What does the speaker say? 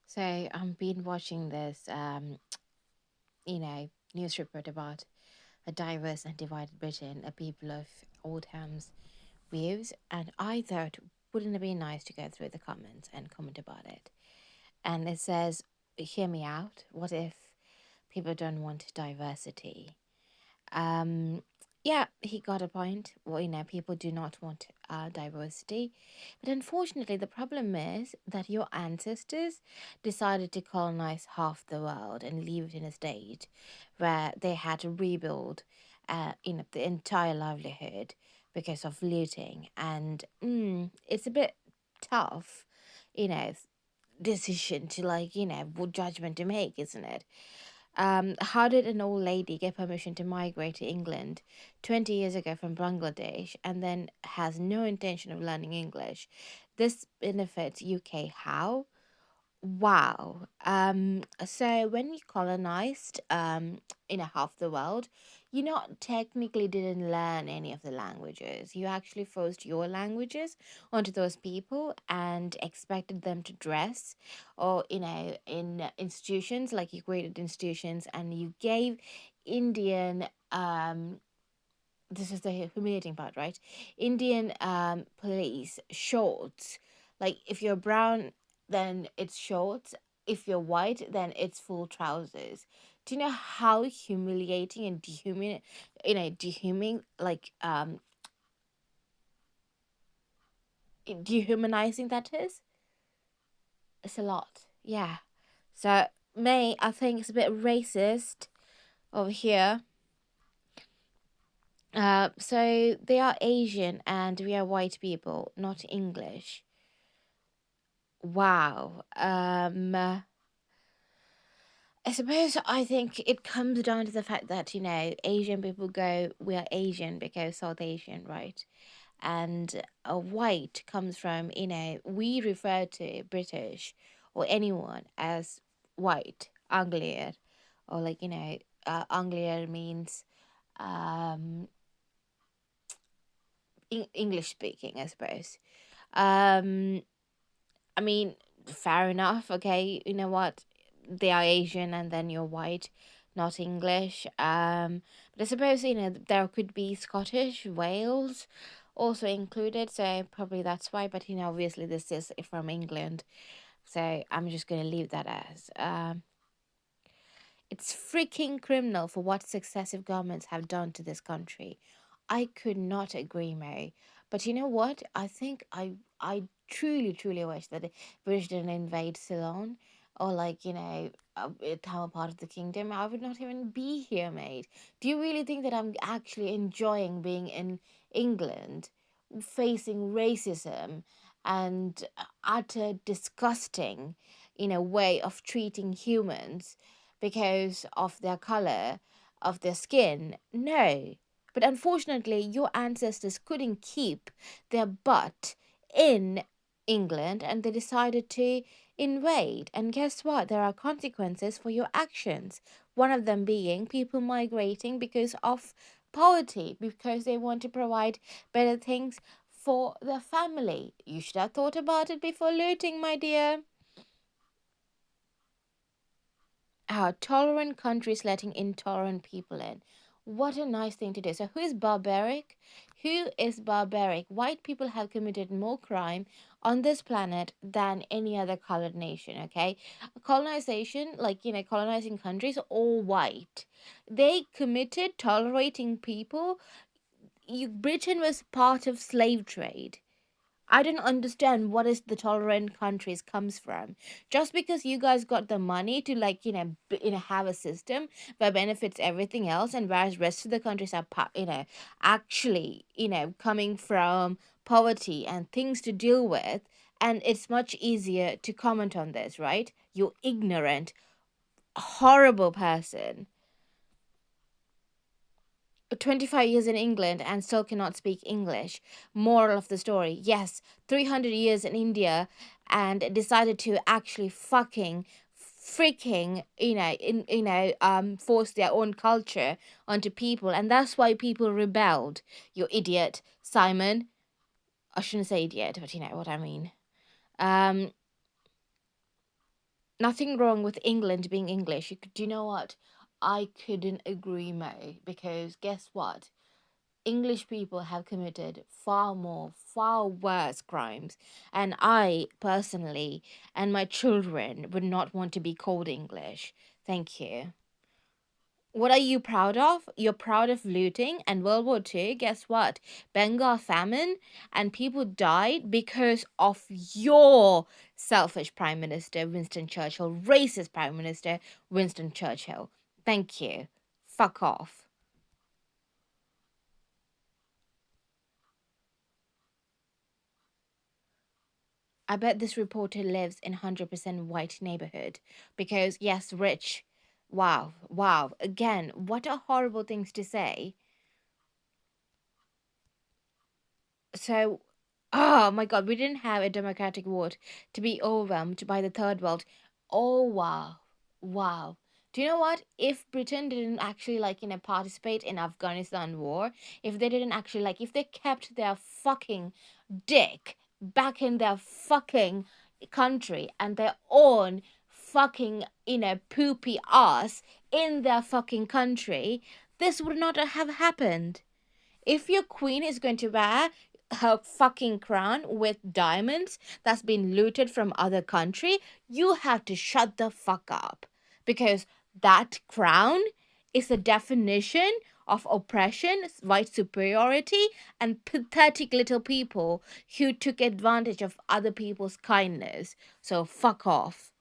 So I've been watching this, news report about a diverse and divided Britain, a people of all times views, and I thought, wouldn't it be nice to go through the comments and comment about it? And it says, "Hear me out. What if people don't want diversity?" Um, yeah, he got a point. Well, people do not want diversity. But unfortunately, the problem is that your ancestors decided to colonize half the world and leave it in a state where they had to rebuild, the entire livelihood because of looting. And it's a bit tough, you know, decision to what judgment to make, isn't it? How did an old lady get permission to migrate to England 20 years ago from Bangladesh and then has no intention of learning English? This benefits UK how? Wow. So when you colonized half the world, you not technically didn't learn any of the languages. You actually forced your languages onto those people and expected them to dress or in institutions, like you created institutions and you gave Indian this is the humiliating part, right? Indian police shorts. Like if you're brown, then it's shorts. If you're white, then it's full trousers. Do you know how humiliating and dehuming, dehumanizing that is? It's a lot. Yeah. So May, I think it's a bit racist over here. So they are Asian and we are white people, not English. Wow. I suppose I think it comes down to the fact that, Asian people go, we are Asian because South Asian, right? And a white comes from, we refer to British or anyone as white, Anglia, or Anglia means um, English speaking, I suppose. Um, I mean, fair enough. Okay, you know what? They are Asian, and then you're white, not English. But I suppose there could be Scottish, Wales, also included. So probably that's why. But obviously this is from England, so I'm just gonna leave that as. It's freaking criminal for what successive governments have done to this country. I could not agree, Mary. But you know what? I think I truly, truly wish that the British didn't invade Ceylon or become a part of the kingdom. I would not even be here, mate. Do you really think that I'm actually enjoying being in England, facing racism and utter disgusting, way of treating humans? Because of their color, of their skin. No. But unfortunately, your ancestors couldn't keep their butt in England and they decided to invade. And guess what? There are consequences for your actions. One of them being people migrating because of poverty, because they want to provide better things for their family. You should have thought about it before looting, my dear. Tolerant countries letting intolerant people in. What a nice thing to do. So, who is barbaric? Who is barbaric? White people have committed more crime on this planet than any other colored nation, okay? Colonization, colonizing countries, all white. They committed tolerating people. Britain was part of slave trade. I don't understand what is the tolerant countries comes from. Just because you guys got the money to have a system that benefits everything else, and whereas rest of the countries are actually coming from poverty and things to deal with, and it's much easier to comment on this, right? You ignorant, horrible person. 25 years in England and still cannot speak English. Moral of the story, yes, 300 years in India and decided to actually fucking freaking force their own culture onto people, and that's why people rebelled. You idiot, Simon. I shouldn't say idiot, but you know what I mean. um Nothing wrong with England being English. Do you know what? I couldn't agree more, because guess what? English people have committed far more, far worse crimes. And I personally and my children would not want to be called English. Thank you. What are you proud of? You're proud of looting and World War II. Guess what? Bengal famine, and people died because of your selfish Prime Minister, Winston Churchill, racist Prime Minister, Winston Churchill. Thank you. Fuck off. I bet this reporter lives in 100% white neighborhood because, yes, rich. Wow, wow. Again, what a horrible things to say. So, oh my God, we didn't have a democratic vote to be overwhelmed by the third world. Oh, wow. Wow. Do you know what? If Britain didn't actually, participate in Afghanistan war, if they didn't actually, if they kept their fucking dick back in their fucking country and their own fucking, poopy ass in their fucking country, this would not have happened. If your queen is going to wear her fucking crown with diamonds that's been looted from other country, you have to shut the fuck up, because that crown is the definition of oppression, white superiority, and pathetic little people who took advantage of other people's kindness. So fuck off.